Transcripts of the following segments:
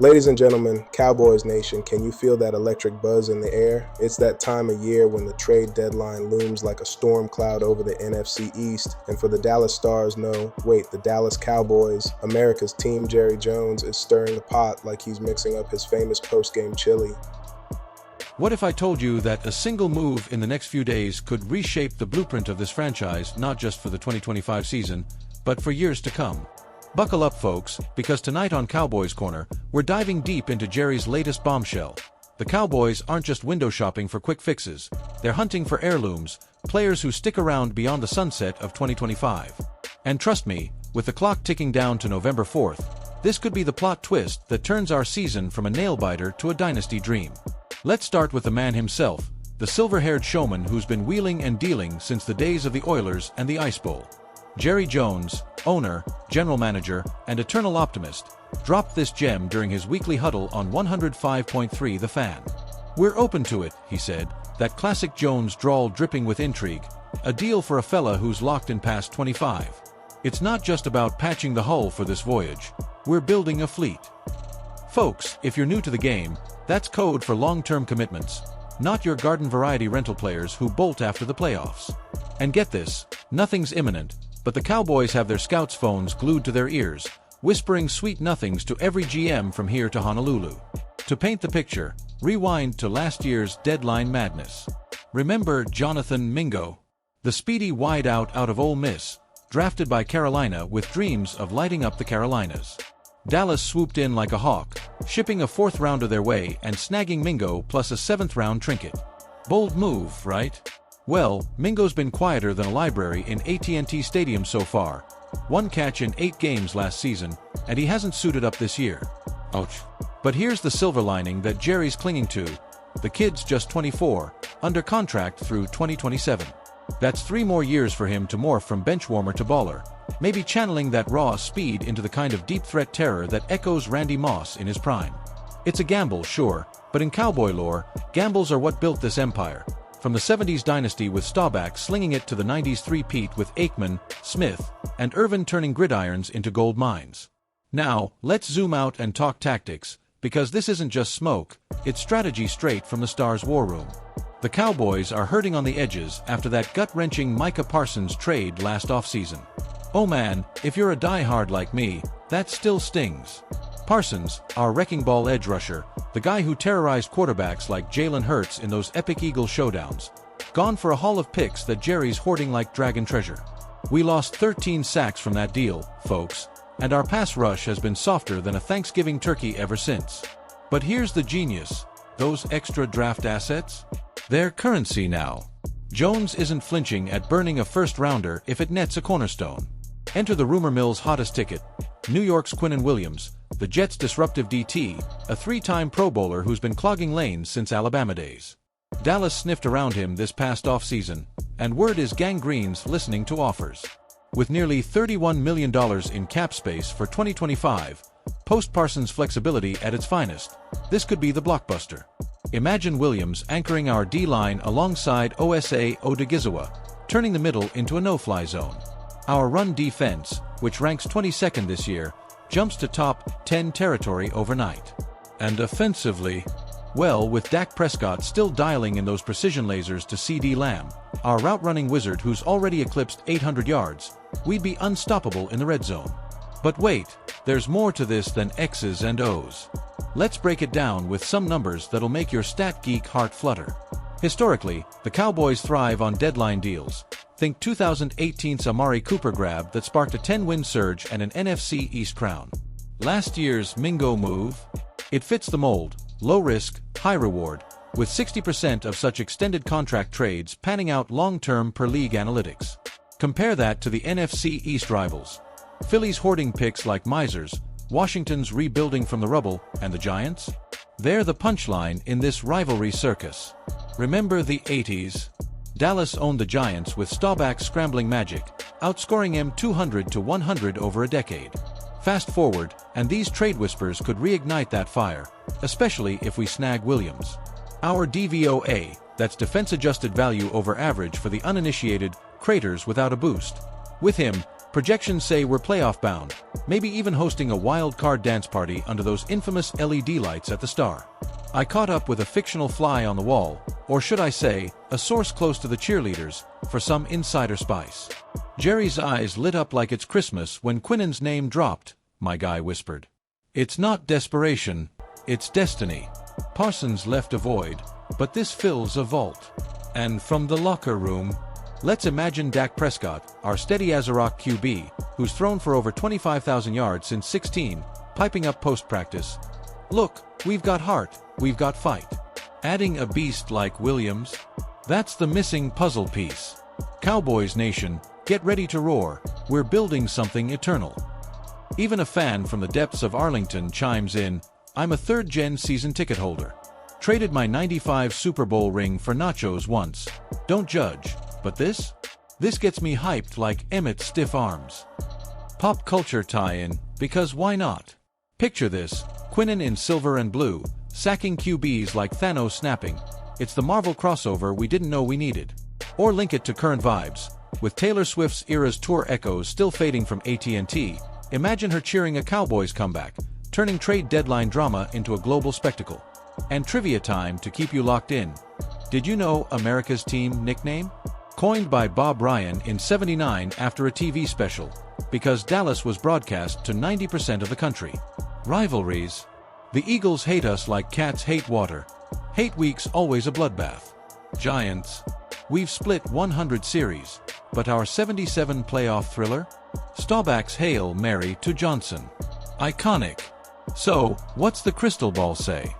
Ladies and gentlemen, Cowboys Nation, can you feel that electric buzz in the air? It's that time of year when the trade deadline looms like a storm cloud over the NFC East, and for the Dallas Stars, the Dallas Cowboys, America's team Jerry Jones is stirring the pot like he's mixing up his famous post-game chili. What if I told you that a single move in the next few days could reshape the blueprint of this franchise, not just for the 2025 season, but for years to come? Buckle up, folks, because tonight on Cowboys Corner, we're diving deep into Jerry's latest bombshell. The Cowboys aren't just window shopping for quick fixes. They're hunting for heirlooms, players who stick around beyond the sunset of 2025. And trust me, with the clock ticking down to November 4th, this could be the plot twist that turns our season from a nail-biter to a dynasty dream. Let's start with the man himself, the silver-haired showman who's been wheeling and dealing since the days of the Oilers and the Ice Bowl. Jerry Jones, owner, general manager, and eternal optimist, dropped this gem during his weekly huddle on 105.3 The Fan. "We're open to it," he said, that classic Jones drawl dripping with intrigue, a deal for a fella who's locked in past 25. It's not just about patching the hull for this voyage. We're building a fleet. Folks, if you're new to the game, that's code for long-term commitments, not your garden variety rental players who bolt after the playoffs. And get this, nothing's imminent, but the Cowboys have their scouts' phones glued to their ears, whispering sweet nothings to every GM from here to Honolulu. To paint the picture, rewind to last year's deadline madness. Remember Jonathan Mingo? The speedy wideout out of Ole Miss, drafted by Carolina with dreams of lighting up the Carolinas. Dallas swooped in like a hawk, shipping a fourth-rounder their way and snagging Mingo plus a seventh-round trinket. Bold move, right? Well, Mingo's been quieter than a library in AT&T Stadium so far. 1 catch in 8 games last season, and he hasn't suited up this year. Ouch. But here's the silver lining that Jerry's clinging to. The kid's just 24, under contract through 2027. That's 3 more years for him to morph from benchwarmer to baller, maybe channeling that raw speed into the kind of deep threat terror that echoes Randy Moss in his prime. It's a gamble, sure, but in cowboy lore, gambles are what built this empire. From the 70s dynasty with Staubach slinging it to the 90s three-peat with Aikman, Smith, and Irvin turning gridirons into gold mines. Now, let's zoom out and talk tactics, because this isn't just smoke, it's strategy straight from the Stars' war room. The Cowboys are hurting on the edges after that gut-wrenching Micah Parsons trade last offseason. Oh man, if you're a diehard like me, that still stings. Parsons, our wrecking ball edge rusher, the guy who terrorized quarterbacks like Jalen Hurts in those epic Eagle showdowns, gone for a haul of picks that Jerry's hoarding like dragon treasure. We lost 13 sacks from that deal, folks, and our pass rush has been softer than a Thanksgiving turkey ever since. But here's the genius: those extra draft assets? They're currency now. Jones isn't flinching at burning a first-rounder if it nets a cornerstone. Enter the rumor mill's hottest ticket, New York's Quinnen Williams, the Jets' disruptive DT, a 3-time Pro Bowler who's been clogging lanes since Alabama days. Dallas sniffed around him this past offseason, and word is Gangrene's listening to offers. With nearly $31 million in cap space for 2025, post-Parsons flexibility at its finest, this could be the blockbuster. Imagine Williams anchoring our D-line alongside Osa Odigizua, turning the middle into a no-fly zone. Our run defense, which ranks 22nd this year, jumps to top 10 territory overnight. And offensively, well, with Dak Prescott still dialing in those precision lasers to CD Lamb, our route-running wizard who's already eclipsed 800 yards, we'd be unstoppable in the red zone. But wait, there's more to this than X's and O's. Let's break it down with some numbers that'll make your stat geek heart flutter. Historically, the Cowboys thrive on deadline deals. Think 2018's Amari Cooper grab that sparked a 10-win surge and an NFC East crown. Last year's Mingo move? It fits the mold, low risk, high reward, with 60% of such extended contract trades panning out long-term per league analytics. Compare that to the NFC East rivals. Philly's hoarding picks like misers, Washington's rebuilding from the rubble, and the Giants? They're the punchline in this rivalry circus. Remember the 80s? Dallas owned the Giants with Staubach's scrambling magic, outscoring them 200-100 over a decade. Fast forward, and these trade whispers could reignite that fire, especially if we snag Williams. Our DVOA, that's defense-adjusted value over average for the uninitiated, craters without a boost. With him, Projections say we're playoff bound, maybe even hosting a wild card dance party under those infamous LED lights at the Star. I caught up with a fictional fly on the wall, or should I say, a source close to the cheerleaders, for some insider spice. Jerry's eyes lit up like it's Christmas when Quinnen's name dropped, my guy whispered. It's not desperation, it's destiny. Parsons left a void, but this fills a vault. And from the locker room, let's imagine Dak Prescott, our steady as a rock QB, who's thrown for over 25,000 yards since 16, piping up post-practice. Look, we've got heart, we've got fight. Adding a beast like Williams? That's the missing puzzle piece. Cowboys Nation, get ready to roar, we're building something eternal. Even a fan from the depths of Arlington chimes in, I'm a third-gen season ticket holder. Traded my '95 Super Bowl ring for nachos once. Don't judge, but this? This gets me hyped like Emmett's stiff arms. Pop culture tie-in, because why not? Picture this, Quinnen in silver and blue, sacking QBs like Thanos snapping. It's the Marvel crossover we didn't know we needed. Or link it to current vibes. With Taylor Swift's era's tour echoes still fading from AT&T, imagine her cheering a Cowboys comeback, turning trade deadline drama into a global spectacle. And trivia time to keep you locked in. Did you know America's team nickname? Coined by Bob Ryan in '79 after a TV special, because Dallas was broadcast to 90% of the country. Rivalries. The Eagles hate us like cats hate water. Hate week's always a bloodbath. Giants. We've split 100 series, but our 77 playoff thriller? Staubach's Hail Mary to Johnson. Iconic. So, what's the crystal ball say?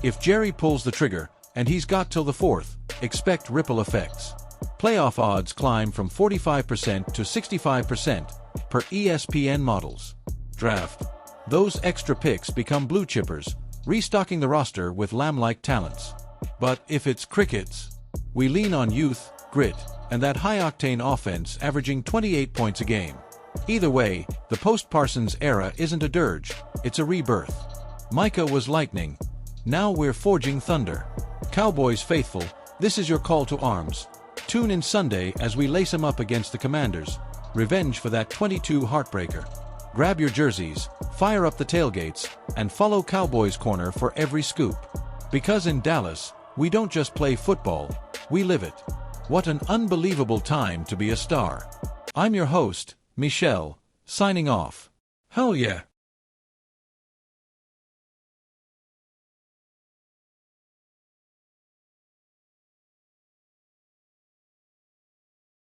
If Jerry pulls the trigger, and he's got till the fourth, expect ripple effects. Playoff odds climb from 45% to 65% per ESPN models. Draft. Those extra picks become blue chippers, restocking the roster with lamb-like talents. But if it's crickets, we lean on youth, grit, and that high-octane offense averaging 28 points a game. Either way, the post-Parsons era isn't a dirge, it's a rebirth. Micah was lightning. Now we're forging thunder. Cowboys faithful, this is your call to arms. Tune in Sunday as we lace 'em up against the Commanders. Revenge for that 22 heartbreaker. Grab your jerseys, fire up the tailgates, and follow Cowboys Corner for every scoop. Because in Dallas, we don't just play football, we live it. What an unbelievable time to be a star. I'm your host, Michelle, signing off. Hell yeah.